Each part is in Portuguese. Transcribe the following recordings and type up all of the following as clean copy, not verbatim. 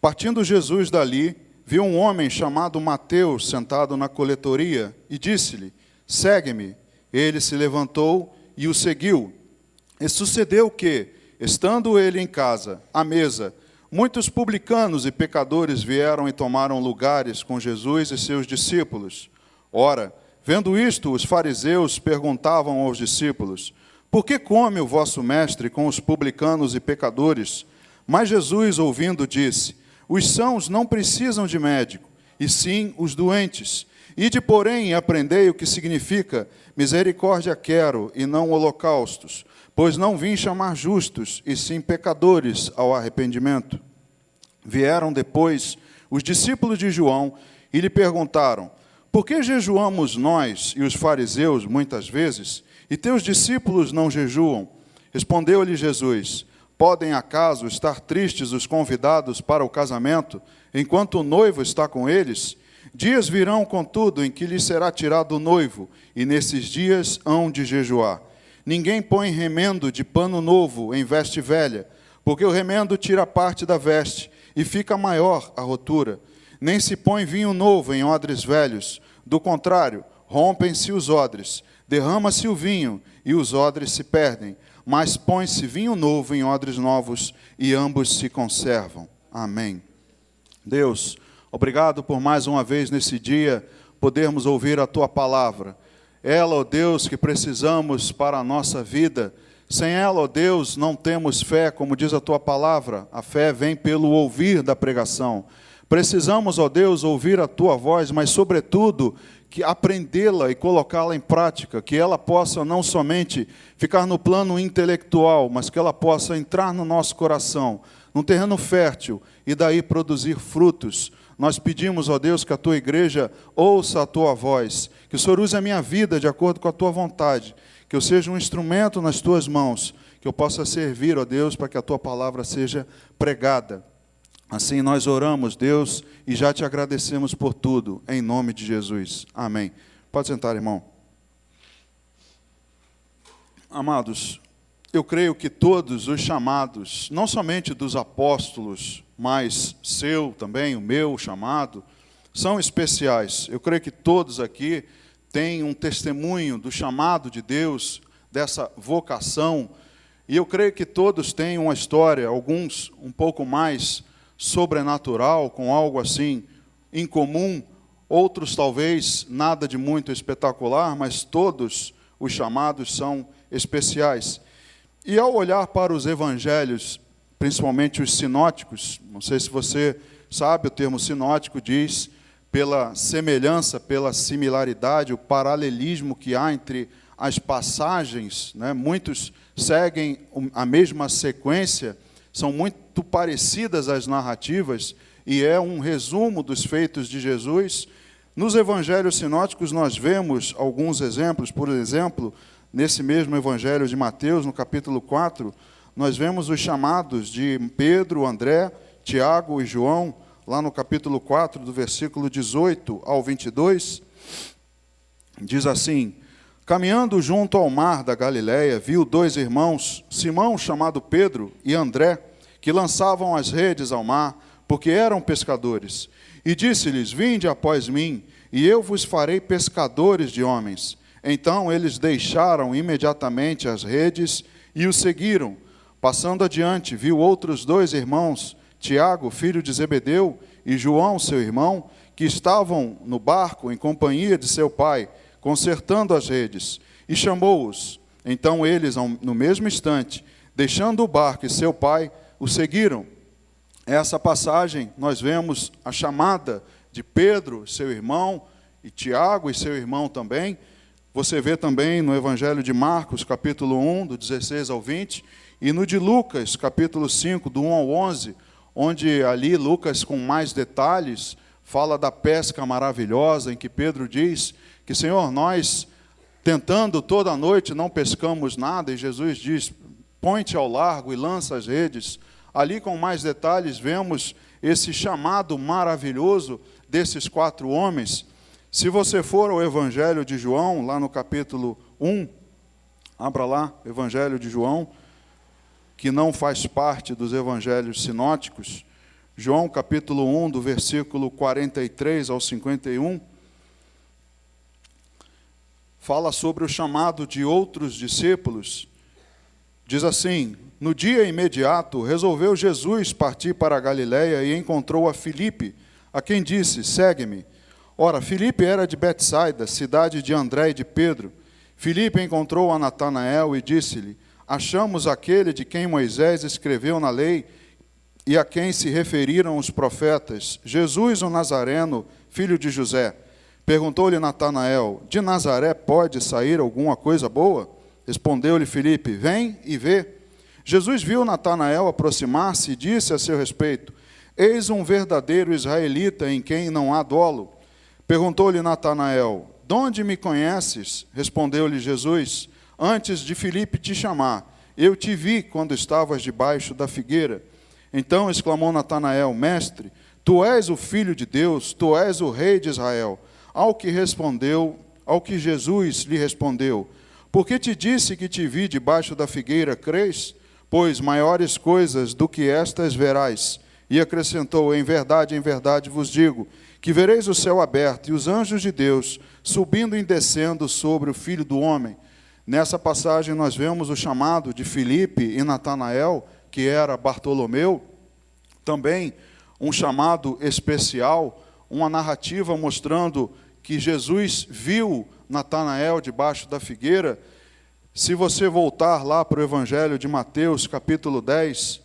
Partindo Jesus dali, viu um homem chamado Mateus sentado na coletoria e disse-lhe: segue-me. Ele se levantou e o seguiu. E sucedeu que, estando ele em casa, à mesa, muitos publicanos e pecadores vieram e tomaram lugares com Jesus e seus discípulos. Ora, vendo isto, os fariseus perguntavam aos discípulos: por que come o vosso mestre com os publicanos e pecadores? Mas Jesus, ouvindo, disse: os sãos não precisam de médico, e sim os doentes. Ide, porém, e aprendei o que significa: misericórdia quero, e não holocaustos, pois não vim chamar justos, e sim pecadores ao arrependimento. Vieram depois os discípulos de João e lhe perguntaram: por que jejuamos nós e os fariseus muitas vezes, e teus discípulos não jejuam? Respondeu-lhe Jesus: podem acaso estar tristes os convidados para o casamento, enquanto o noivo está com eles? Dias virão, contudo, em que lhes será tirado o noivo, e nesses dias hão de jejuar. Ninguém põe remendo de pano novo em veste velha, porque o remendo tira parte da veste, e fica maior a rotura. Nem se põe vinho novo em odres velhos, do contrário, rompem-se os odres, derrama-se o vinho, e os odres se perdem, mas põe-se vinho novo em odres novos, e ambos se conservam. Amém. Deus, obrigado por mais uma vez nesse dia podermos ouvir a Tua palavra. Ela, ó Deus, que precisamos para a nossa vida. Sem ela, ó Deus, não temos fé, como diz a Tua palavra. A fé vem pelo ouvir da pregação. Precisamos, ó Deus, ouvir a Tua voz, mas, sobretudo, que aprendê-la e colocá-la em prática, que ela possa não somente ficar no plano intelectual, mas que ela possa entrar no nosso coração, num terreno fértil, e daí produzir frutos. Nós pedimos, ó Deus, que a Tua igreja ouça a Tua voz, que o Senhor use a minha vida de acordo com a Tua vontade, que eu seja um instrumento nas Tuas mãos, que eu possa servir, ó Deus, para que a Tua palavra seja pregada. Assim nós oramos, Deus, e já Te agradecemos por tudo, em nome de Jesus. Amém. Pode sentar, irmão. Amados, eu creio que todos os chamados, não somente dos apóstolos, mas seu também, o meu chamado, são especiais. Eu creio que todos aqui têm um testemunho do chamado de Deus, dessa vocação, e eu creio que todos têm uma história, alguns um pouco mais sobrenatural, com algo assim incomum, outros talvez nada de muito espetacular, mas todos os chamados são especiais. E ao olhar para os evangelhos, principalmente os sinóticos, não sei se você sabe, o termo sinótico diz pela semelhança, pela similaridade, o paralelismo que há entre as passagens, né? Muitos seguem a mesma sequência, são muito parecidas as narrativas, e é um resumo dos feitos de Jesus. Nos evangelhos sinóticos nós vemos alguns exemplos. Por exemplo, nesse mesmo evangelho de Mateus, no capítulo 4, nós vemos os chamados de Pedro, André, Tiago e João, lá no capítulo 4, do versículo 18 ao 22, diz assim: caminhando junto ao mar da Galileia, viu dois irmãos, Simão, chamado Pedro, e André, que lançavam as redes ao mar, porque eram pescadores. E disse-lhes: vinde após mim, e eu vos farei pescadores de homens. Então eles deixaram imediatamente as redes e o seguiram. Passando adiante, viu outros dois irmãos, Tiago, filho de Zebedeu, e João, seu irmão, que estavam no barco em companhia de seu pai, consertando as redes, e chamou-os. Então eles, no mesmo instante, deixando o barco e seu pai, o seguiram. Essa passagem, nós vemos a chamada de Pedro, seu irmão, e Tiago e seu irmão também. Você vê também no Evangelho de Marcos, capítulo 1, do 16 ao 20, e no de Lucas, capítulo 5, do 1 ao 11, onde ali Lucas, com mais detalhes, fala da pesca maravilhosa, em que Pedro diz que, Senhor, nós, tentando toda a noite, não pescamos nada, e Jesus diz: põe-te ao largo e lança as redes. Ali, com mais detalhes, vemos esse chamado maravilhoso desses 4 homens. Se você for ao Evangelho de João, lá no capítulo 1, abra lá, Evangelho de João, que não faz parte dos evangelhos sinóticos, João capítulo 1, do versículo 43 ao 51, fala sobre o chamado de outros discípulos. Diz assim: no dia imediato, resolveu Jesus partir para a Galiléia e encontrou a Filipe, a quem disse: segue-me. Ora, Filipe era de Betsaida, cidade de André e de Pedro. Filipe encontrou a Natanael e disse-lhe: achamos aquele de quem Moisés escreveu na lei e a quem se referiram os profetas, Jesus o Nazareno, filho de José. Perguntou-lhe Natanael: de Nazaré pode sair alguma coisa boa? Respondeu-lhe Filipe: vem e vê. Jesus viu Natanael aproximar-se e disse a seu respeito: eis um verdadeiro israelita em quem não há dolo. Perguntou-lhe Natanael: de onde me conheces? Respondeu-lhe Jesus: antes de Filipe te chamar, eu te vi quando estavas debaixo da figueira. Então exclamou Natanael: mestre, tu és o Filho de Deus, tu és o Rei de Israel. Ao que Jesus lhe respondeu: porque te disse que te vi debaixo da figueira, crês? Pois maiores coisas do que estas verás. E acrescentou: em verdade vos digo, que vereis o céu aberto e os anjos de Deus subindo e descendo sobre o Filho do Homem. Nessa passagem nós vemos o chamado de Filipe e Natanael, que era Bartolomeu, também um chamado especial, uma narrativa mostrando que Jesus viu Natanael debaixo da figueira. Se você voltar lá para o Evangelho de Mateus, capítulo 10,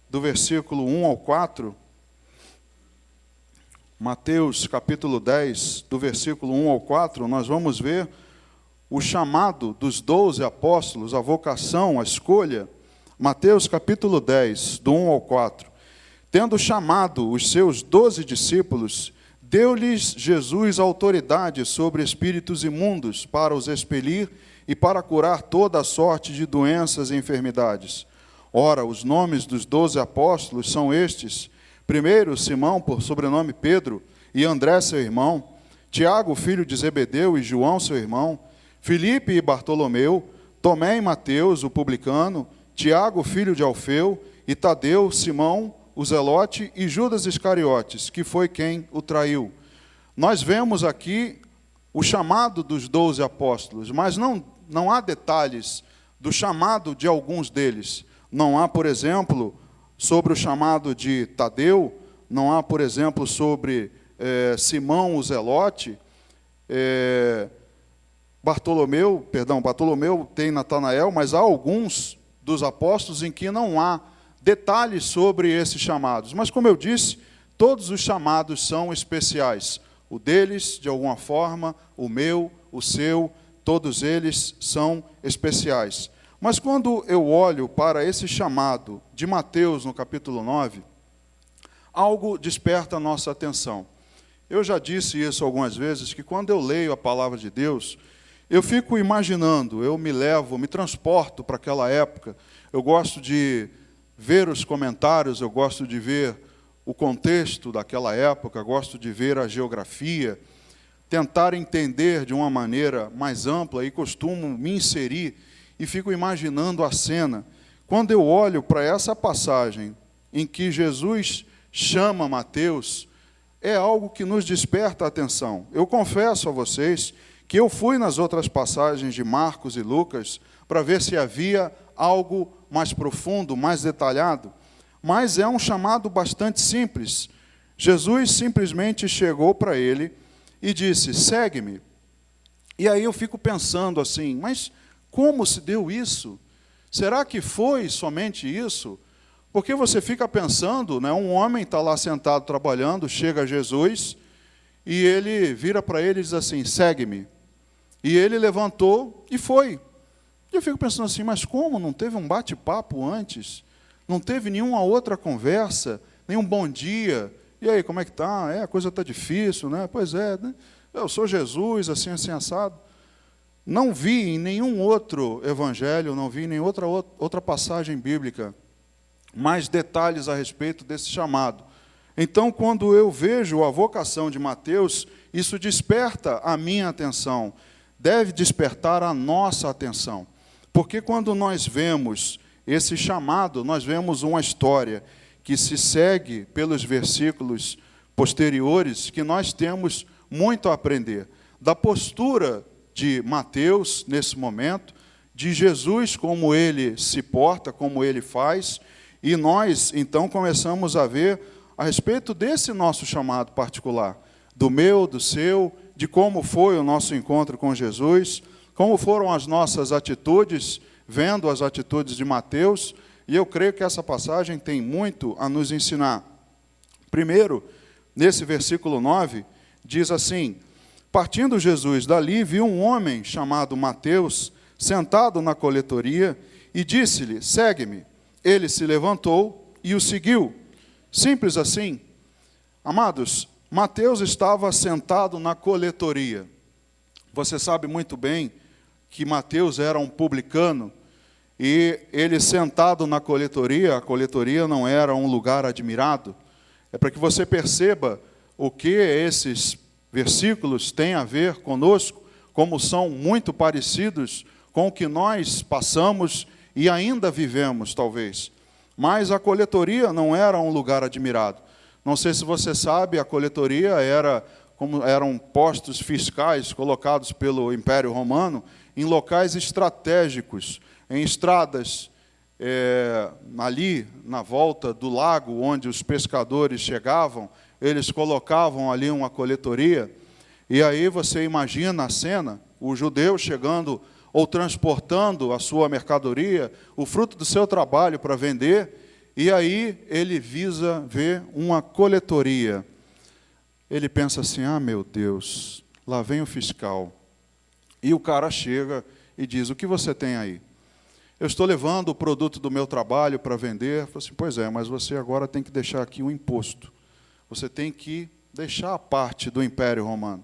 do versículo 1 ao 4, Mateus, capítulo 10, do versículo 1 ao 4, nós vamos ver o chamado dos 12 apóstolos, a vocação, a escolha. Mateus, capítulo 10, do 1 ao 4. Tendo chamado os seus 12 discípulos, deu-lhes Jesus autoridade sobre espíritos imundos, para os expelir e para curar toda a sorte de doenças e enfermidades. Ora, os nomes dos 12 apóstolos são estes: primeiro, Simão, por sobrenome Pedro, e André, seu irmão, Tiago, filho de Zebedeu, e João, seu irmão, Filipe e Bartolomeu, Tomé e Mateus, o publicano, Tiago, filho de Alfeu, e Tadeu, Simão, o zelote, e Judas Iscariotes, que foi quem o traiu. Nós vemos aqui o chamado dos 12 apóstolos, mas não há detalhes do chamado de alguns deles. Não há, por exemplo, sobre o chamado de Tadeu, não há, por exemplo, sobre Simão o zelote, Bartolomeu tem Natanael, mas há alguns dos apóstolos em que não há detalhes sobre esses chamados. Mas, como eu disse, todos os chamados são especiais. O deles, de alguma forma, o meu, o seu, todos eles são especiais. Mas quando eu olho para esse chamado de Mateus, no capítulo 9, algo desperta a nossa atenção. Eu já disse isso algumas vezes, que quando eu leio a palavra de Deus, eu fico imaginando, eu me transporto para aquela época. Eu gosto de ver os comentários, eu gosto de ver o contexto daquela época, gosto de ver a geografia, tentar entender de uma maneira mais ampla e costumo me inserir e fico imaginando a cena. Quando eu olho para essa passagem em que Jesus chama Mateus, é algo que nos desperta a atenção. Eu confesso a vocês que eu fui nas outras passagens de Marcos e Lucas para ver se havia algo mais profundo, mais detalhado, mas é um chamado bastante simples. Jesus simplesmente chegou para ele e disse: segue-me. E aí eu fico pensando assim, mas como se deu isso? Será que foi somente isso? Porque você fica pensando, né, um homem está lá sentado trabalhando, chega Jesus, e ele vira para ele e diz assim: segue-me. E ele levantou e foi. E eu fico pensando assim, mas como? Não teve um bate-papo antes? Não teve nenhuma outra conversa? Nenhum bom dia? E aí, como é que está? A coisa está difícil, né? Pois é, né? Eu sou Jesus, assim, assim, assado. Não vi em nenhum outro evangelho, não vi em nenhuma outra passagem bíblica mais detalhes a respeito desse chamado. Então, quando eu vejo a vocação de Mateus, isso desperta a minha atenção, deve despertar a nossa atenção. Porque quando nós vemos esse chamado, nós vemos uma história que se segue pelos versículos posteriores, que nós temos muito a aprender. Da postura de Mateus, nesse momento, de Jesus, como ele se porta, como ele faz, e nós, então, começamos a ver a respeito desse nosso chamado particular, do meu, do seu, de como foi o nosso encontro com Jesus, como foram as nossas atitudes, vendo as atitudes de Mateus, e eu creio que essa passagem tem muito a nos ensinar. Primeiro, nesse versículo 9, diz assim: partindo Jesus dali, viu um homem chamado Mateus, sentado na coletoria, e disse-lhe: segue-me. Ele se levantou e o seguiu. Simples assim. Amados, Mateus estava sentado na coletoria. Você sabe muito bem que Mateus era um publicano, e ele sentado na coletoria, a coletoria não era um lugar admirado. É para que você perceba o que esses versículos têm a ver conosco, como são muito parecidos com o que nós passamos e ainda vivemos, talvez. Mas a coletoria não era um lugar admirado. Não sei se você sabe, a coletoria eram postos fiscais colocados pelo Império Romano em locais estratégicos, em estradas, ali na volta do lago onde os pescadores chegavam, eles colocavam ali uma coletoria, e aí você imagina a cena, o judeu chegando ou transportando a sua mercadoria, o fruto do seu trabalho para vender, e aí ele visa ver uma coletoria. Ele pensa assim: ah, meu Deus, lá vem o fiscal. E o cara chega e diz: o que você tem aí? Eu estou levando o produto do meu trabalho para vender. Eu falo assim: pois é, mas você agora tem que deixar aqui um imposto. Você tem que deixar a parte do Império Romano.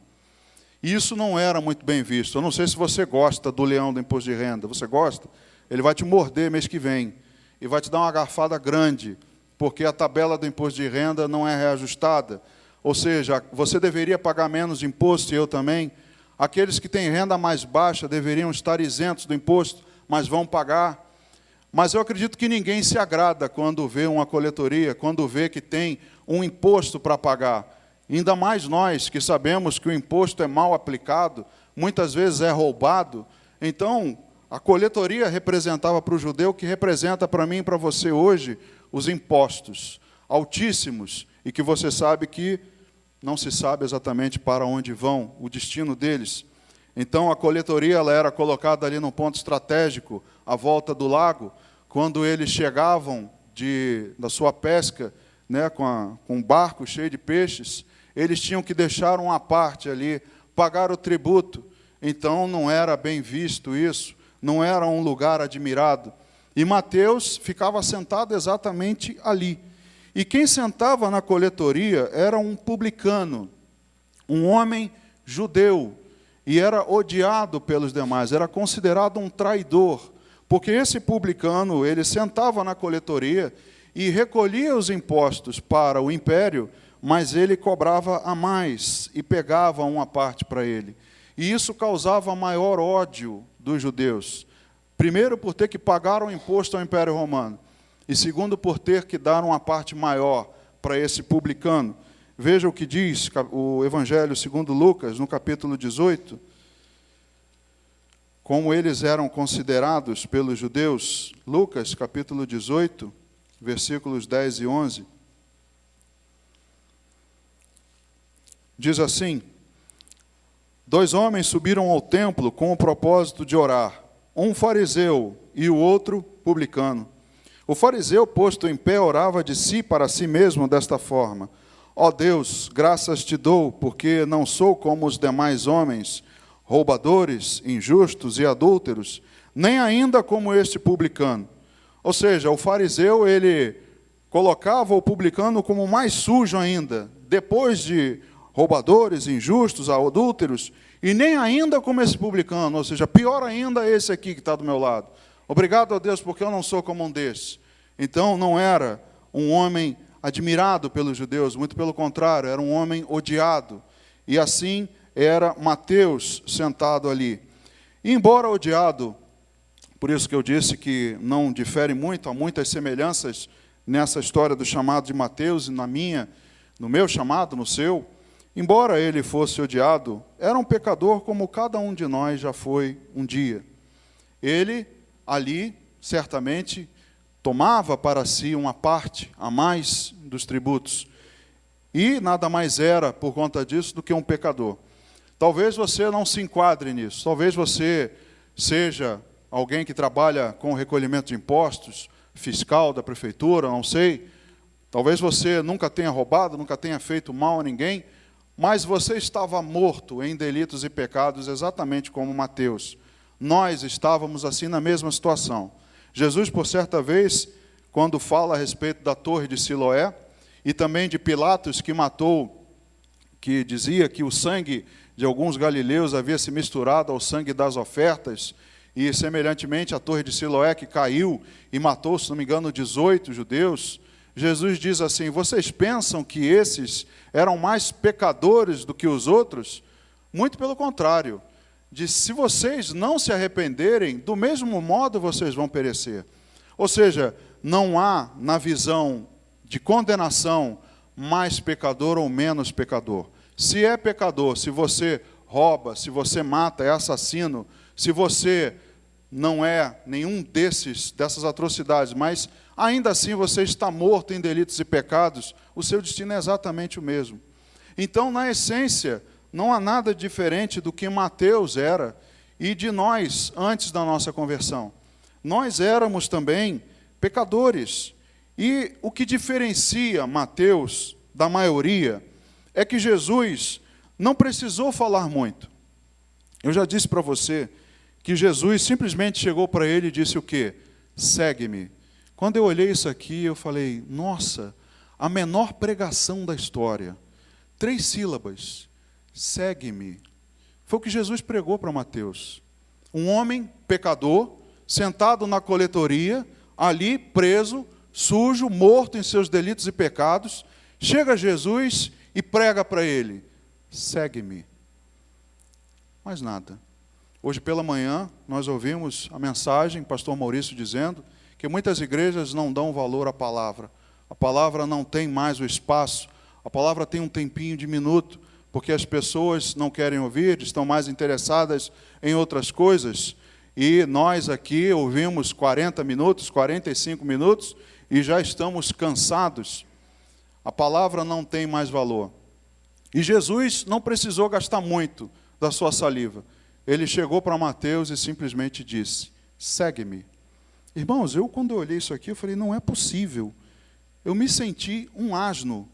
E isso não era muito bem visto. Eu não sei se você gosta do leão do imposto de renda. Você gosta? Ele vai te morder mês que vem. E vai te dar uma garfada grande, porque a tabela do imposto de renda não é reajustada. Ou seja, você deveria pagar menos imposto, e eu também. Aqueles que têm renda mais baixa deveriam estar isentos do imposto, mas vão pagar. Mas eu acredito que ninguém se agrada quando vê uma coletoria, quando vê que tem um imposto para pagar. Ainda mais nós, que sabemos que o imposto é mal aplicado, muitas vezes é roubado. Então, a coletoria representava para o judeu o que representa para mim e para você hoje os impostos altíssimos, e que você sabe que não se sabe exatamente para onde vão, o destino deles. Então, a coletoria ela era colocada ali num ponto estratégico, à volta do lago, quando eles chegavam da sua pesca, né, com um barco cheio de peixes, eles tinham que deixar uma parte ali, pagar o tributo. Então, não era bem visto isso, não era um lugar admirado. E Mateus ficava sentado exatamente ali. E quem sentava na coletoria era um publicano, um homem judeu, e era odiado pelos demais, era considerado um traidor, porque esse publicano, ele sentava na coletoria e recolhia os impostos para o império, mas ele cobrava a mais e pegava uma parte para ele. E isso causava maior ódio dos judeus. Primeiro, por ter que pagar o imposto ao Império Romano, e segundo, por ter que dar uma parte maior para esse publicano. Veja o que diz o Evangelho segundo Lucas, no capítulo 18, como eles eram considerados pelos judeus. Lucas, capítulo 18, versículos 10 e 11. Diz assim: 2 homens subiram ao templo com o propósito de orar, um fariseu e o outro publicano. O fariseu, posto em pé, orava de si para si mesmo desta forma: ó Deus, graças te dou, porque não sou como os demais homens, roubadores, injustos e adúlteros, nem ainda como este publicano. Ou seja, o fariseu, ele colocava o publicano como mais sujo ainda, depois de roubadores, injustos, adúlteros, e nem ainda como esse publicano, ou seja, pior ainda esse aqui que está do meu lado. Obrigado a Deus, porque eu não sou como um desses. Então, não era um homem admirado pelos judeus, muito pelo contrário, era um homem odiado. E assim era Mateus sentado ali. E embora odiado, por isso que eu disse que não difere muito, há muitas semelhanças nessa história do chamado de Mateus e no meu chamado, no seu, embora ele fosse odiado, era um pecador como cada um de nós já foi um dia. Ele, ali, certamente, tomava para si uma parte a mais dos tributos, e nada mais era, por conta disso, do que um pecador. Talvez você não se enquadre nisso, talvez você seja alguém que trabalha com recolhimento de impostos, fiscal da prefeitura, não sei. Talvez você nunca tenha roubado, nunca tenha feito mal a ninguém, mas você estava morto em delitos e pecados, exatamente como Mateus. Nós estávamos assim na mesma situação. Jesus, por certa vez, quando fala a respeito da torre de Siloé, e também de Pilatos, que matou, que dizia que o sangue de alguns galileus havia se misturado ao sangue das ofertas, e semelhantemente a torre de Siloé, que caiu e matou, se não me engano, 18 judeus, Jesus diz assim: vocês pensam que esses eram mais pecadores do que os outros? Muito pelo contrário. Diz: se vocês não se arrependerem, do mesmo modo vocês vão perecer. Ou seja, não há na visão de condenação mais pecador ou menos pecador. Se é pecador, se você rouba, se você mata, é assassino, se você não é nenhum dessas atrocidades, mas ainda assim você está morto em delitos e pecados, o seu destino é exatamente o mesmo. Então, na essência, não há nada diferente do que Mateus era e de nós antes da nossa conversão. Nós éramos também pecadores. E o que diferencia Mateus da maioria é que Jesus não precisou falar muito. Eu já disse para você que Jesus simplesmente chegou para ele e disse o quê? Segue-me. Quando eu olhei isso aqui, eu falei, nossa, a menor pregação da história. 3 sílabas. Segue-me. Foi o que Jesus pregou para Mateus. Um homem pecador, sentado na coletoria, ali preso, sujo, morto em seus delitos e pecados, chega Jesus e prega para ele, segue-me. Mais nada. Hoje pela manhã, nós ouvimos a mensagem, pastor Maurício dizendo, que muitas igrejas não dão valor à palavra. A palavra não tem mais o espaço, a palavra tem um tempinho diminuto, porque as pessoas não querem ouvir, estão mais interessadas em outras coisas, e nós aqui ouvimos 40 minutos, 45 minutos, e já estamos cansados. A palavra não tem mais valor. E Jesus não precisou gastar muito da sua saliva. Ele chegou para Mateus e simplesmente disse, segue-me. Irmãos, quando eu olhei isso aqui, eu falei, não é possível. Eu me senti um asno.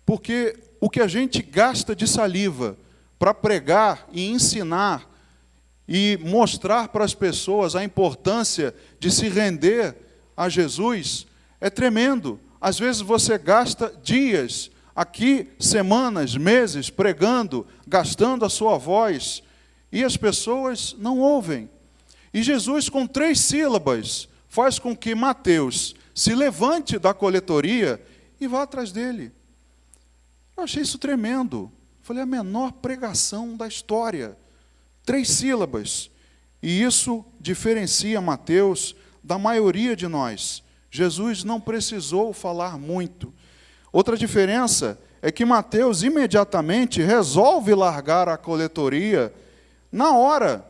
Porque o que a gente gasta de saliva para pregar e ensinar e mostrar para as pessoas a importância de se render a Jesus, é tremendo. Às vezes você gasta dias, aqui semanas, meses, pregando, gastando a sua voz, e as pessoas não ouvem. E Jesus, com 3 sílabas, faz com que Mateus se levante da coletoria e vá atrás dele. Eu achei isso tremendo. Falei, a menor pregação da história. 3 sílabas. E isso diferencia Mateus da maioria de nós. Jesus não precisou falar muito. Outra diferença é que Mateus imediatamente resolve largar a coletoria na hora.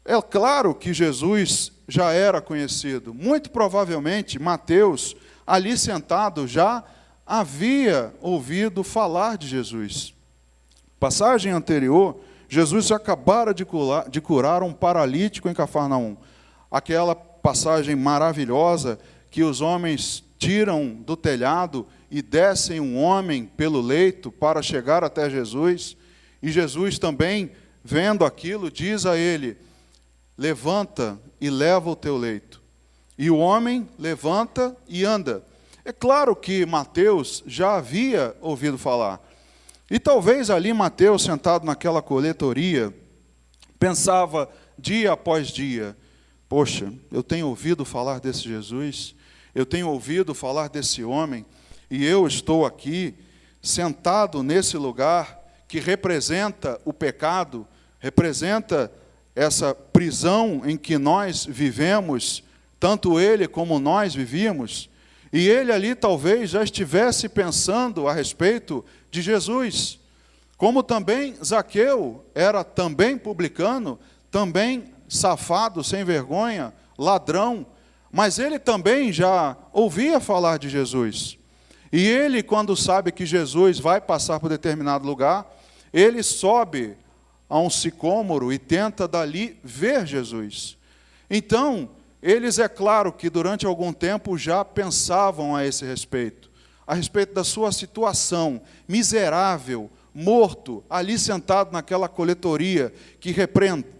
É claro que Jesus já era conhecido. Muito provavelmente, Mateus, ali sentado, já havia ouvido falar de Jesus. Passagem anterior, Jesus acabara de curar um paralítico em Cafarnaum. Aquela passagem maravilhosa que os homens tiram do telhado e descem um homem pelo leito para chegar até Jesus. E Jesus também, vendo aquilo, diz a ele, levanta e leva o teu leito. E o homem levanta e anda. É claro que Mateus já havia ouvido falar. E talvez ali Mateus, sentado naquela coletoria, pensava dia após dia, poxa, eu tenho ouvido falar desse Jesus, eu tenho ouvido falar desse homem, e eu estou aqui, sentado nesse lugar que representa o pecado, representa essa prisão em que nós vivemos, tanto ele como nós vivíamos, E ele ali talvez já estivesse pensando a respeito de Jesus. Como também Zaqueu era também publicano, também safado, sem vergonha, ladrão, mas ele também já ouvia falar de Jesus. E ele, quando sabe que Jesus vai passar por determinado lugar, ele sobe a um sicômoro e tenta dali ver Jesus. Então, eles, é claro que durante algum tempo já pensavam a esse respeito da sua situação miserável, morto, ali sentado naquela coletoria que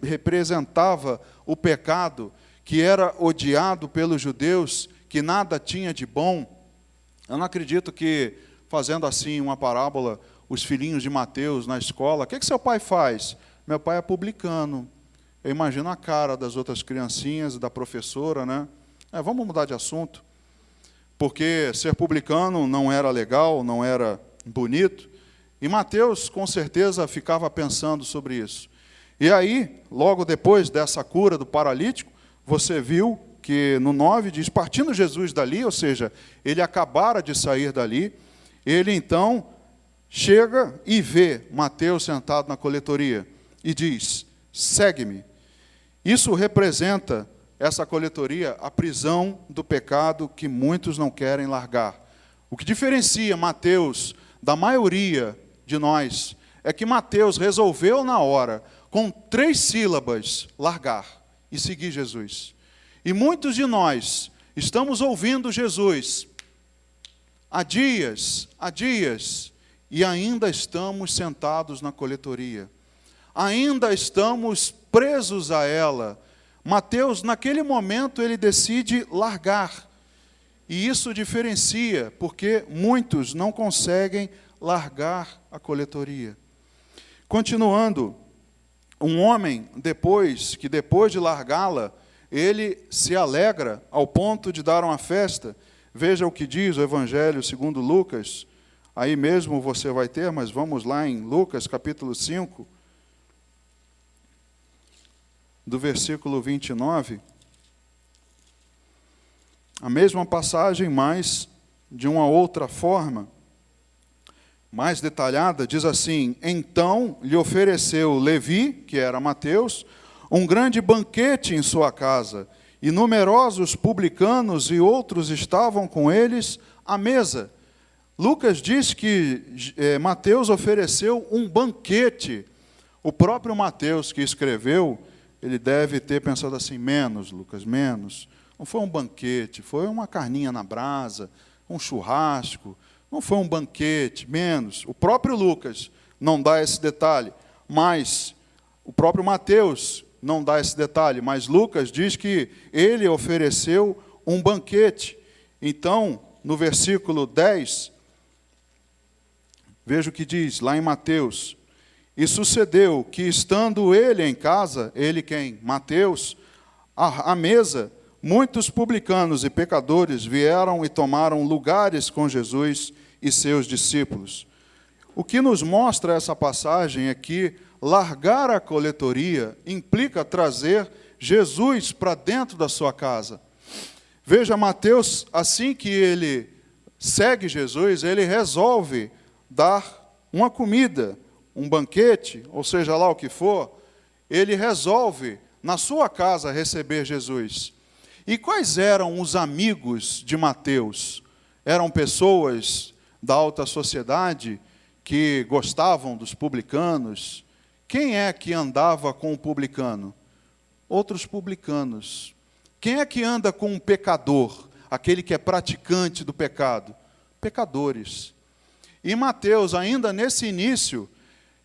representava o pecado, que era odiado pelos judeus, que nada tinha de bom. Eu não acredito que, fazendo assim uma parábola, os filhinhos de Mateus na escola, o que seu pai faz? Meu pai é publicano. Eu imagino a cara das outras criancinhas, da professora, né? Vamos mudar de assunto. Porque ser publicano não era legal, não era bonito. E Mateus, com certeza, ficava pensando sobre isso. E aí, logo depois dessa cura do paralítico, você viu que no 9 diz, partindo Jesus dali, ou seja, ele acabara de sair dali, ele então chega e vê Mateus sentado na coletoria e diz, segue-me. Isso representa, essa coletoria, a prisão do pecado que muitos não querem largar. O que diferencia Mateus da maioria de nós é que Mateus resolveu na hora, com 3 sílabas, largar e seguir Jesus. E muitos de nós estamos ouvindo Jesus há dias, e ainda estamos sentados na coletoria. Ainda estamos presos a ela. Mateus, naquele momento, ele decide largar. E isso diferencia, porque muitos não conseguem largar a coletoria. Continuando, um homem, depois de largá-la, ele se alegra ao ponto de dar uma festa. Veja o que diz o Evangelho segundo Lucas. Aí mesmo você vai ter, mas vamos lá em Lucas, capítulo 5, do versículo 29. A mesma passagem, mas de uma outra forma, mais detalhada, diz assim, então lhe ofereceu Levi, que era Mateus, um grande banquete em sua casa, e numerosos publicanos e outros estavam com eles à mesa. Lucas diz que Mateus ofereceu um banquete. O próprio Mateus que escreveu, ele deve ter pensado assim, menos, Lucas, menos. Não foi um banquete, foi uma carninha na brasa, um churrasco, não foi um banquete, menos. O próprio Lucas não dá esse detalhe, mas o próprio Mateus não dá esse detalhe, mas Lucas diz que ele ofereceu um banquete. Então, no versículo 10, veja o que diz lá em Mateus. E sucedeu que, estando ele em casa, ele quem? Mateus, à mesa, muitos publicanos e pecadores vieram e tomaram lugares com Jesus e seus discípulos. O que nos mostra essa passagem é que largar a coletoria implica trazer Jesus para dentro da sua casa. Veja, Mateus, assim que ele segue Jesus, ele resolve dar uma comida, um banquete, ou seja lá o que for, ele resolve na sua casa receber Jesus. E quais eram os amigos de Mateus? Eram pessoas da alta sociedade que gostavam dos publicanos. Quem é que andava com o publicano? Outros publicanos. Quem é que anda com um pecador? Aquele que é praticante do pecado? Pecadores. E Mateus, ainda nesse início,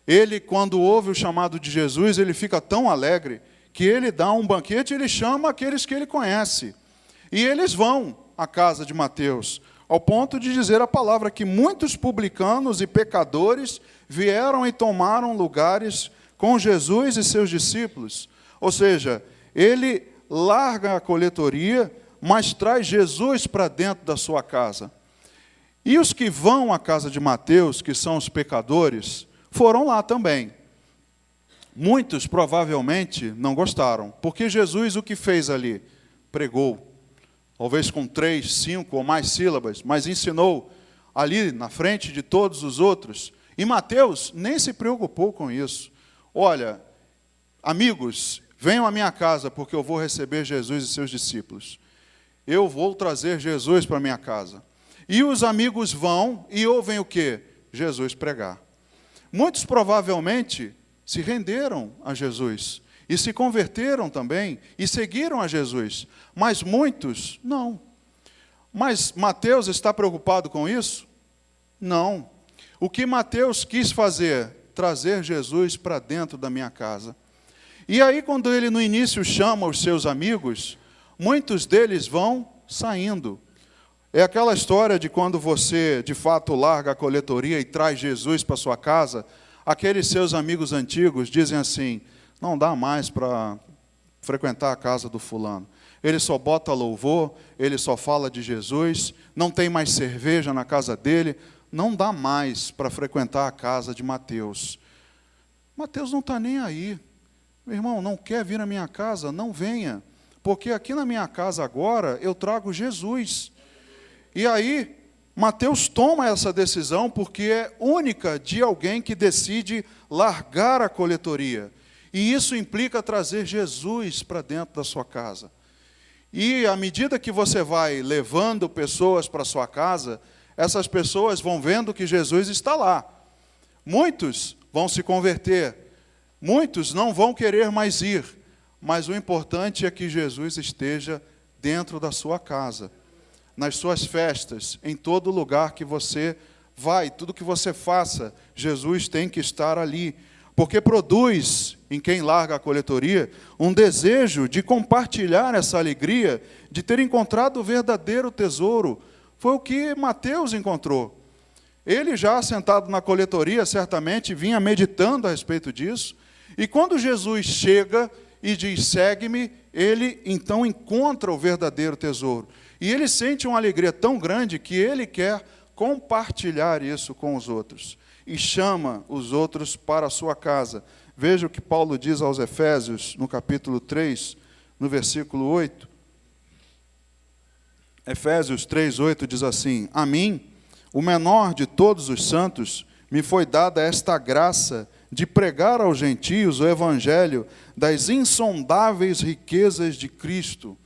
ele, quando ouve o chamado de Jesus, ele fica tão alegre que ele dá um banquete e ele chama aqueles que ele conhece. E eles vão à casa de Mateus, ao ponto de dizer a palavra que muitos publicanos e pecadores vieram e tomaram lugares com Jesus e seus discípulos. Ou seja, ele larga a coletoria, mas traz Jesus para dentro da sua casa. E os que vão à casa de Mateus, que são os pecadores, foram lá também. Muitos provavelmente não gostaram, porque Jesus o que fez ali? Pregou. talvez com 3, 5 ou mais sílabas, mas ensinou ali na frente de todos os outros. E Mateus nem se preocupou com isso. Olha, amigos, venham à minha casa, porque eu vou receber Jesus e seus discípulos. Eu vou trazer Jesus para a minha casa. E os amigos vão e ouvem o quê? Jesus pregar. Muitos provavelmente se renderam a Jesus e se converteram também e seguiram a Jesus, mas muitos não. Mas Mateus está preocupado com isso? Não. O que Mateus quis fazer? Trazer Jesus para dentro da minha casa. E aí, quando ele no início chama os seus amigos, muitos deles vão saindo. É aquela história de quando você, de fato, larga a coletoria e traz Jesus para sua casa, aqueles seus amigos antigos dizem assim, não dá mais para frequentar a casa do fulano. Ele só bota louvor, ele só fala de Jesus, não tem mais cerveja na casa dele, não dá mais para frequentar a casa de Mateus. Mateus não está nem aí. Meu irmão, não quer vir na minha casa? Não venha. Porque aqui na minha casa agora eu trago Jesus. E aí, Mateus toma essa decisão porque é única de alguém que decide largar a coletoria. E isso implica trazer Jesus para dentro da sua casa. E à medida que você vai levando pessoas para a sua casa, essas pessoas vão vendo que Jesus está lá. Muitos vão se converter, muitos não vão querer mais ir, mas o importante é que Jesus esteja dentro da sua casa, nas suas festas, em todo lugar que você vai, tudo que você faça, Jesus tem que estar ali, porque produz, em quem larga a coletoria, um desejo de compartilhar essa alegria, de ter encontrado o verdadeiro tesouro. Foi o que Mateus encontrou. Ele já sentado na coletoria, certamente, vinha meditando a respeito disso, e quando Jesus chega e diz, segue-me, ele então encontra o verdadeiro tesouro. E ele sente uma alegria tão grande que ele quer compartilhar isso com os outros. E chama os outros para a sua casa. Veja o que Paulo diz aos Efésios, no capítulo 3, no versículo 8. Efésios 3, 8 diz assim, a mim, o menor de todos os santos, me foi dada esta graça de pregar aos gentios o evangelho das insondáveis riquezas de Cristo.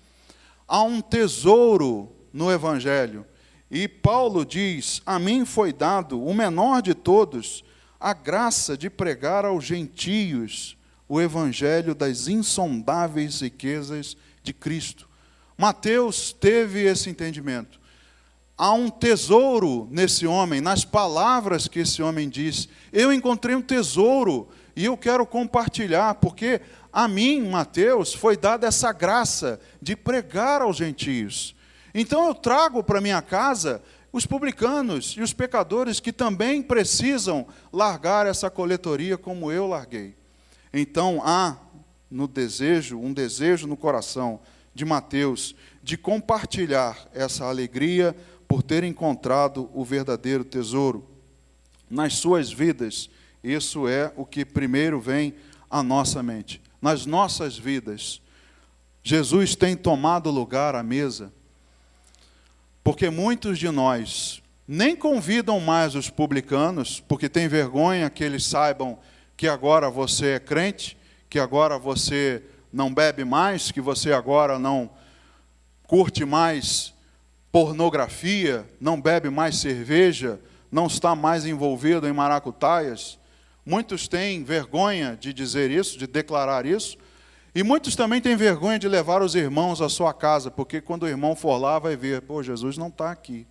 Há um tesouro no evangelho. E Paulo diz, a mim foi dado, o menor de todos, a graça de pregar aos gentios o evangelho das insondáveis riquezas de Cristo. Mateus teve esse entendimento. Há um tesouro nesse homem, nas palavras que esse homem diz. Eu encontrei um tesouro e eu quero compartilhar, porque a mim, Mateus, foi dada essa graça de pregar aos gentios. Então eu trago para minha casa os publicanos e os pecadores que também precisam largar essa coletoria como eu larguei. Então há um desejo no coração de Mateus de compartilhar essa alegria por ter encontrado o verdadeiro tesouro. Nas suas vidas, isso é o que primeiro vem à nossa mente. Nas nossas vidas, Jesus tem tomado lugar à mesa, porque muitos de nós nem convidam mais os publicanos, porque tem vergonha que eles saibam que agora você é crente, que agora você não bebe mais, que você agora não curte mais pornografia, não bebe mais cerveja, não está mais envolvido em maracutaias. Muitos têm vergonha de dizer isso, de declarar isso, e muitos também têm vergonha de levar os irmãos à sua casa, porque quando o irmão for lá vai ver, pô, Jesus não está aqui.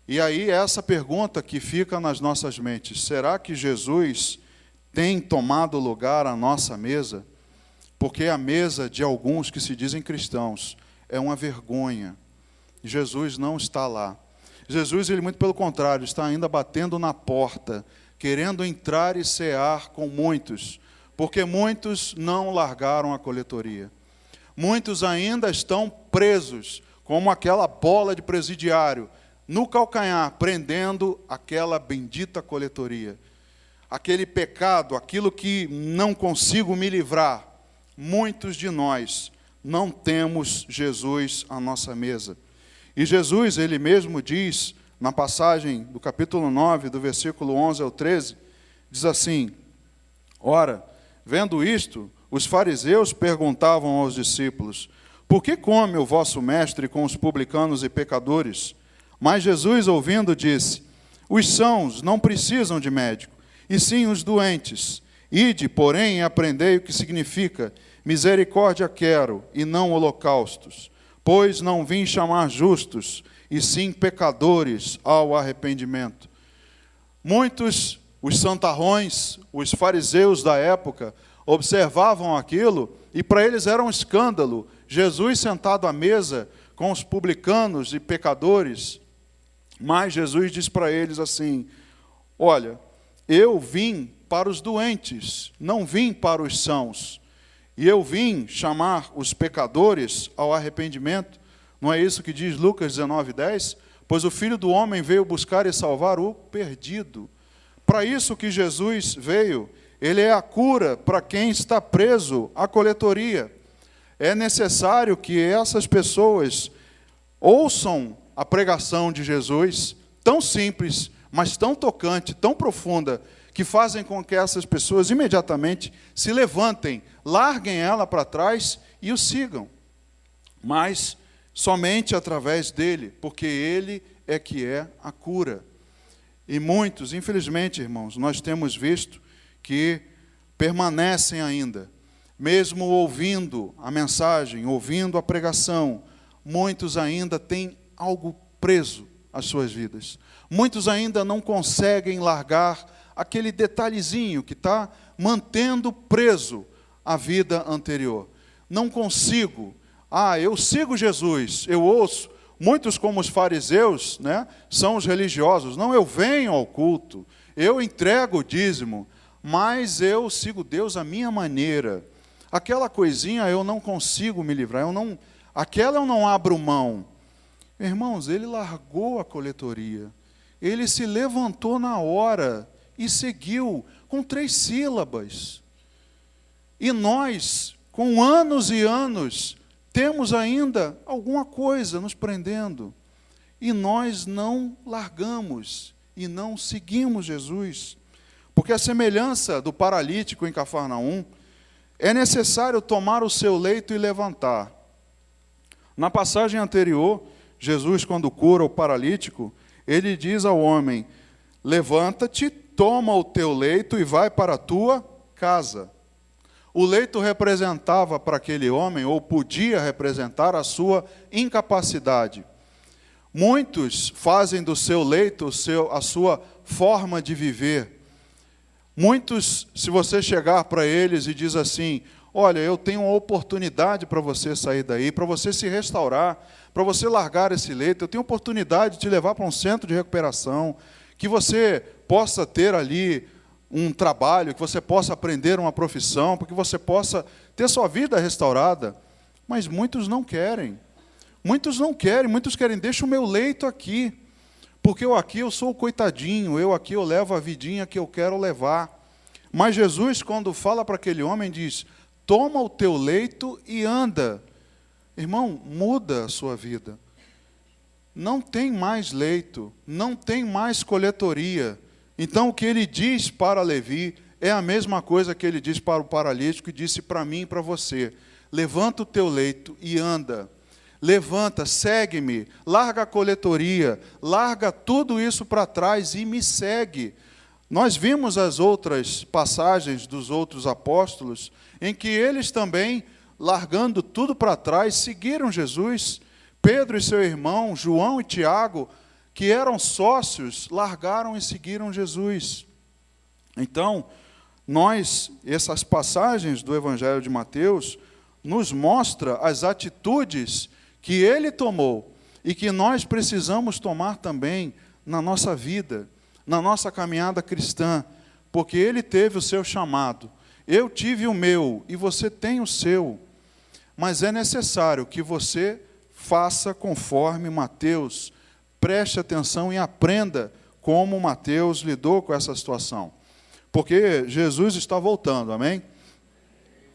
E aí essa pergunta que fica nas nossas mentes, será que Jesus tem tomado lugar à nossa mesa? Porque a mesa de alguns que se dizem cristãos é uma vergonha. Jesus não está lá. Jesus, ele muito pelo contrário, está ainda batendo na porta, querendo entrar e cear com muitos, porque muitos não largaram a coletoria. Muitos ainda estão presos, como aquela bola de presidiário, no calcanhar, prendendo aquela bendita coletoria. Aquele pecado, aquilo que não consigo me livrar. Muitos de nós não temos Jesus à nossa mesa. E Jesus, ele mesmo diz, na passagem do capítulo 9, do versículo 11 ao 13, diz assim: ora, vendo isto, os fariseus perguntavam aos discípulos: por que come o vosso mestre com os publicanos e pecadores? Mas Jesus, ouvindo, disse: os sãos não precisam de médico, e sim os doentes. Ide, porém, e aprendei o que significa: misericórdia quero, e não holocaustos. Pois não vim chamar justos, e sim pecadores ao arrependimento. Muitos, os santarrões, os fariseus da época, observavam aquilo, e para eles era um escândalo Jesus sentado à mesa com os publicanos e pecadores. Mas Jesus diz para eles assim: olha, eu vim para os doentes, não vim para os sãos. E eu vim chamar os pecadores ao arrependimento. Não é isso que diz Lucas 19:10? Pois o Filho do Homem veio buscar e salvar o perdido. Para isso que Jesus veio. Ele é a cura para quem está preso à coletoria. É necessário que essas pessoas ouçam a pregação de Jesus, tão simples, mas tão tocante, tão profunda, que fazem com que essas pessoas imediatamente se levantem, larguem ela para trás e o sigam. Mas somente através dele, porque ele é que é a cura. E muitos, infelizmente, irmãos, nós temos visto que permanecem ainda, mesmo ouvindo a mensagem, ouvindo a pregação, muitos ainda têm algo preso às suas vidas. Muitos ainda não conseguem largar aquele detalhezinho que está mantendo preso a vida anterior. Não consigo. Eu sigo Jesus, eu ouço. Muitos, como os fariseus, né, são os religiosos. Não, eu venho ao culto, eu entrego o dízimo, mas eu sigo Deus à minha maneira. Aquela coisinha eu não consigo me livrar, aquela eu não abro mão. Irmãos, ele largou a coletoria, ele se levantou na hora e seguiu com 3 sílabas. E nós, com anos e anos, temos ainda alguma coisa nos prendendo. E nós não largamos e não seguimos Jesus. Porque a semelhança do paralítico em Cafarnaum, é necessário tomar o seu leito e levantar. Na passagem anterior, Jesus, quando cura o paralítico, ele diz ao homem: levanta-te, toma o teu leito e vai para a tua casa. O leito representava para aquele homem, ou podia representar, a sua incapacidade. Muitos fazem do seu leito a sua forma de viver. Muitos, se você chegar para eles e diz assim: olha, eu tenho uma oportunidade para você sair daí, para você se restaurar, para você largar esse leito, eu tenho oportunidade de te levar para um centro de recuperação, que você possa ter ali um trabalho, que você possa aprender uma profissão, para que você possa ter sua vida restaurada. Mas muitos não querem. Muitos não querem, muitos querem: deixa o meu leito aqui, porque eu sou o coitadinho, eu levo a vidinha que eu quero levar. Mas Jesus, quando fala para aquele homem, diz: toma o teu leito e anda. Irmão, muda a sua vida. Não tem mais leito, não tem mais coletoria. Então, o que ele diz para Levi é a mesma coisa que ele diz para o paralítico e disse para mim e para você: levanta o teu leito e anda. Levanta, segue-me, larga a coletoria, larga tudo isso para trás e me segue. Nós vimos as outras passagens dos outros apóstolos, em que eles também, largando tudo para trás, seguiram Jesus. Pedro e seu irmão, João e Tiago, que eram sócios, largaram e seguiram Jesus. Então, essas passagens do Evangelho de Mateus, nos mostra as atitudes que ele tomou e que nós precisamos tomar também na nossa vida, na nossa caminhada cristã, porque ele teve o seu chamado, eu tive o meu e você tem o seu, mas é necessário que você faça conforme Mateus, preste atenção e aprenda como Mateus lidou com essa situação, porque Jesus está voltando, amém?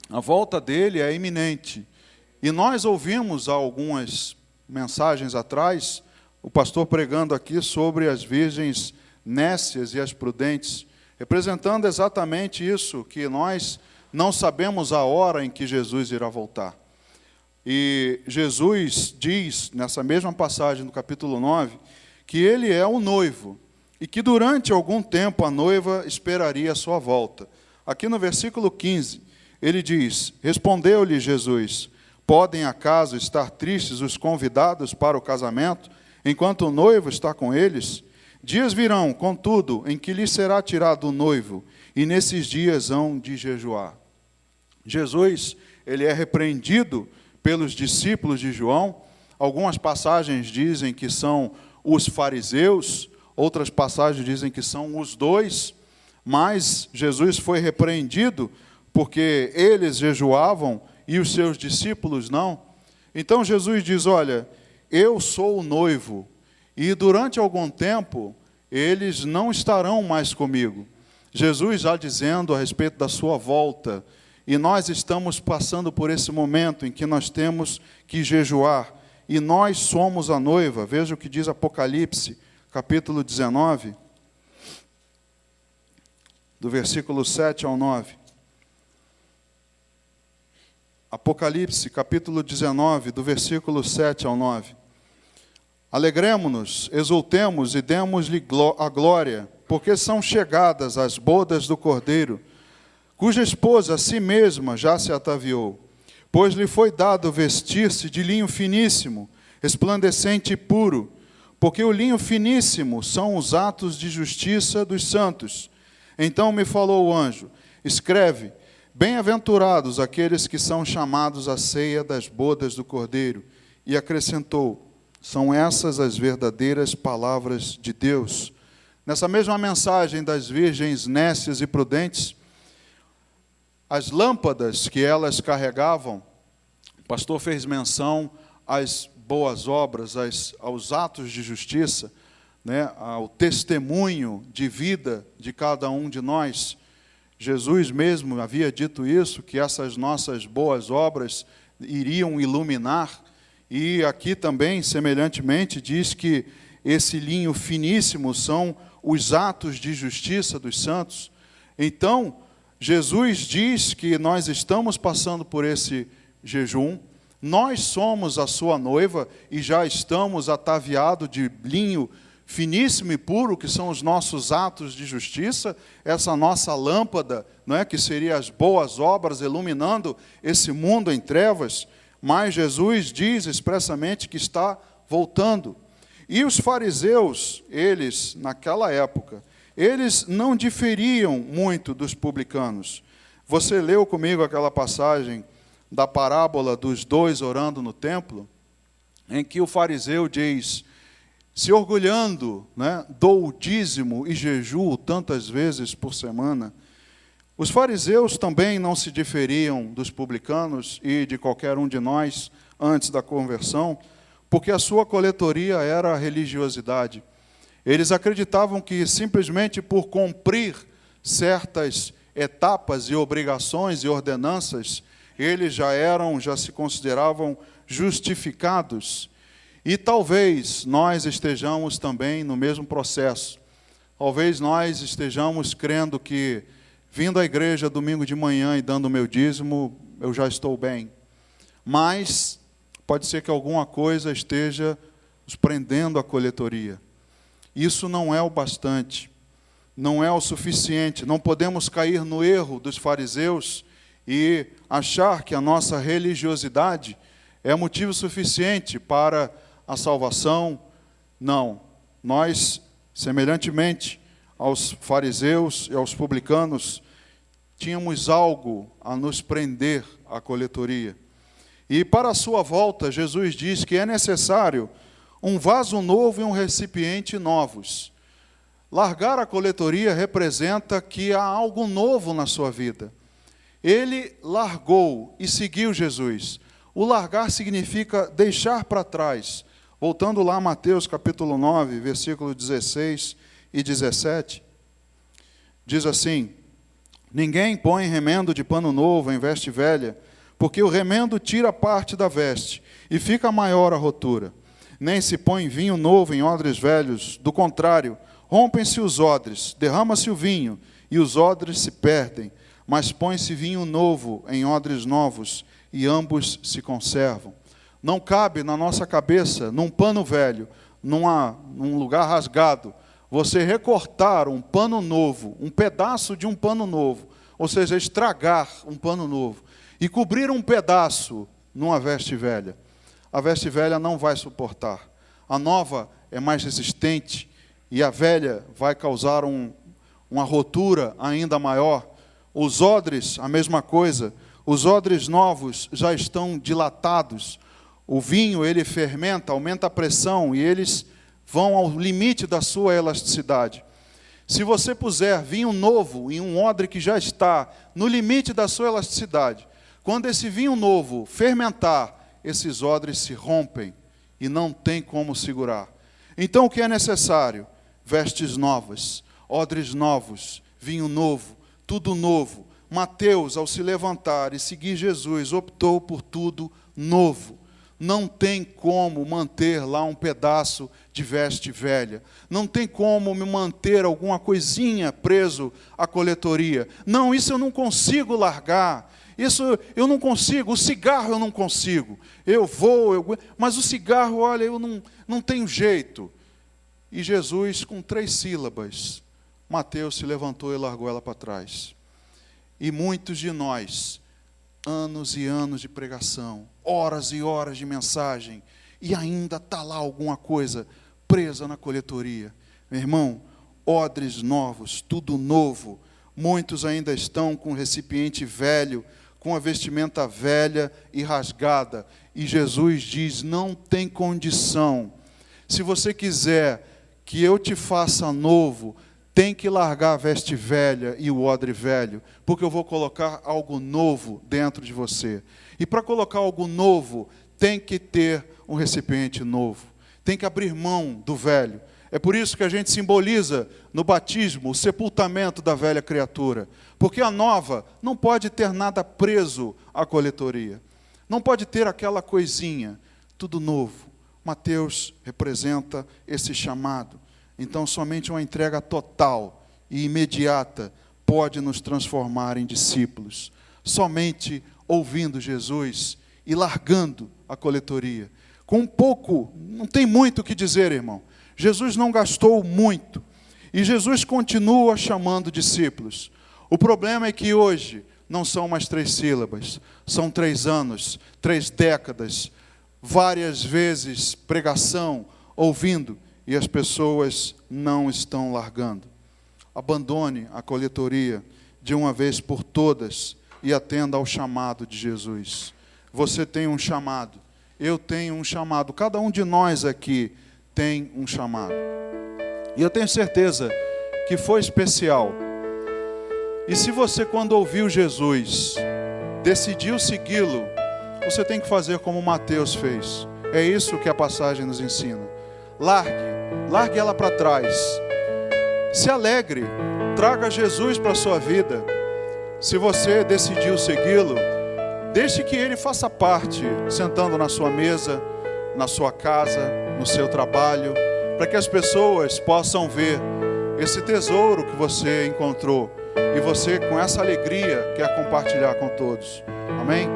A volta dele é iminente. E nós ouvimos há algumas mensagens atrás, o pastor pregando aqui sobre as virgens nécias e as prudentes, representando exatamente isso, que nós não sabemos a hora em que Jesus irá voltar. E Jesus diz, nessa mesma passagem do capítulo 9, que ele é o noivo, e que durante algum tempo a noiva esperaria a sua volta. Aqui no versículo 15, ele diz: respondeu-lhe Jesus: podem acaso estar tristes os convidados para o casamento, enquanto o noivo está com eles? Dias virão, contudo, em que lhes será tirado o noivo, e nesses dias hão de jejuar. Jesus, ele é repreendido pelos discípulos de João. Algumas passagens dizem que são os fariseus, outras passagens dizem que são os dois, mas Jesus foi repreendido porque eles jejuavam e os seus discípulos não. Então Jesus diz: olha, eu sou o noivo, e durante algum tempo eles não estarão mais comigo. Jesus já dizendo a respeito da sua volta, e nós estamos passando por esse momento em que nós temos que jejuar, e nós somos a noiva. Veja o que diz Apocalipse, capítulo 19, do versículo 7 ao 9. Apocalipse, capítulo 19, do versículo 7 ao 9. Alegremo-nos, exultemos e demos-lhe a glória, porque são chegadas as bodas do Cordeiro, cuja esposa a si mesma já se ataviou. Pois lhe foi dado vestir-se de linho finíssimo, resplandecente e puro, porque o linho finíssimo são os atos de justiça dos santos. Então me falou o anjo: escreve, bem-aventurados aqueles que são chamados à ceia das bodas do Cordeiro. E acrescentou: são essas as verdadeiras palavras de Deus. Nessa mesma mensagem das virgens nécias e prudentes, as lâmpadas que elas carregavam, o pastor fez menção às boas obras, aos atos de justiça, né, ao testemunho de vida de cada um de nós. Jesus mesmo havia dito isso, que essas nossas boas obras iriam iluminar, e aqui também, semelhantemente, diz que esse linho finíssimo são os atos de justiça dos santos. Então, Jesus diz que nós estamos passando por esse jejum, nós somos a sua noiva e já estamos ataviados de linho finíssimo e puro, que são os nossos atos de justiça, essa nossa lâmpada, não é, que seria as boas obras iluminando esse mundo em trevas. Mas Jesus diz expressamente que está voltando. E os fariseus, eles, naquela época, eles não diferiam muito dos publicanos. Você leu comigo aquela passagem da parábola dos dois orando no templo, em que o fariseu diz: se orgulhando, né, dou o dízimo e jejuo tantas vezes por semana. Os fariseus também não se diferiam dos publicanos e de qualquer um de nós antes da conversão, porque a sua coletoria era a religiosidade. Eles acreditavam que simplesmente por cumprir certas etapas e obrigações e ordenanças, eles já se consideravam justificados. E talvez nós estejamos também no mesmo processo. Talvez nós estejamos crendo que, vindo à igreja domingo de manhã e dando o meu dízimo, eu já estou bem. Mas pode ser que alguma coisa esteja nos prendendo à coletoria. Isso não é o bastante, não é o suficiente. Não podemos cair no erro dos fariseus e achar que a nossa religiosidade é motivo suficiente para a salvação. Não. Nós, semelhantemente aos fariseus e aos publicanos, tínhamos algo a nos prender à coletoria. E para a sua volta, Jesus diz que é necessário um vaso novo e um recipiente novos. Largar a coletoria representa que há algo novo na sua vida. Ele largou e seguiu Jesus. O largar significa deixar para trás. Voltando lá a Mateus capítulo 9, versículo 16 e 17, diz assim: ninguém põe remendo de pano novo em veste velha, porque o remendo tira parte da veste, e fica maior a rotura. Nem se põe vinho novo em odres velhos, do contrário, rompem-se os odres, derrama-se o vinho, e os odres se perdem, mas põe-se vinho novo em odres novos, e ambos se conservam. Não cabe na nossa cabeça, num pano velho, num lugar rasgado, você recortar um pano novo, um pedaço de um pano novo, ou seja, estragar um pano novo, e cobrir um pedaço numa veste velha. A veste velha não vai suportar. A nova é mais resistente, e a velha vai causar uma rotura ainda maior. Os odres, a mesma coisa. Os odres novos já estão dilatados. O vinho, ele fermenta, aumenta a pressão, e eles vão ao limite da sua elasticidade. Se você puser vinho novo em um odre que já está no limite da sua elasticidade, quando esse vinho novo fermentar, esses odres se rompem e não tem como segurar. Então o que é necessário? Vestes novas, odres novos, vinho novo, tudo novo. Mateus, ao se levantar e seguir Jesus, optou por tudo novo. Não tem como manter lá um pedaço de veste velha. Não tem como me manter alguma coisinha preso à coletoria. Não, isso eu não consigo largar. Isso eu não consigo. O cigarro eu não consigo. Mas o cigarro, olha, eu não tenho jeito. E Jesus, com 3 sílabas, Mateus se levantou e largou ela para trás. E muitos de nós, anos e anos de pregação, horas e horas de mensagem, e ainda está lá alguma coisa presa na coletoria. Meu irmão, odres novos, tudo novo. Muitos ainda estão com o recipiente velho, com a vestimenta velha e rasgada. E Jesus diz, não tem condição. Se você quiser que eu te faça novo, tem que largar a veste velha e o odre velho, porque eu vou colocar algo novo dentro de você. E para colocar algo novo, tem que ter um recipiente novo. Tem que abrir mão do velho. É por isso que a gente simboliza no batismo o sepultamento da velha criatura. Porque a nova não pode ter nada preso à coletoria. Não pode ter aquela coisinha. Tudo novo. Mateus representa esse chamado. Então, somente uma entrega total e imediata pode nos transformar em discípulos. Somente ouvindo Jesus e largando a coletoria. Com pouco, não tem muito o que dizer, irmão. Jesus não gastou muito. E Jesus continua chamando discípulos. O problema é que hoje não são mais 3 sílabas. São 3 anos, 3 décadas, várias vezes pregação, ouvindo. E as pessoas não estão largando. Abandone a coletoria de uma vez por todas e atenda ao chamado de Jesus. Você tem um chamado, eu tenho um chamado, cada um de nós aqui tem um chamado. E eu tenho certeza que foi especial. E se você, quando ouviu Jesus, decidiu segui-lo, você tem que fazer como Mateus fez. É isso que a passagem nos ensina. Largue ela para trás. Se alegre, traga Jesus para a sua vida. Se você decidiu segui-lo, deixe que Ele faça parte, sentando na sua mesa, na sua casa, no seu trabalho, para que as pessoas possam ver esse tesouro que você encontrou e você, com essa alegria, quer compartilhar com todos. Amém?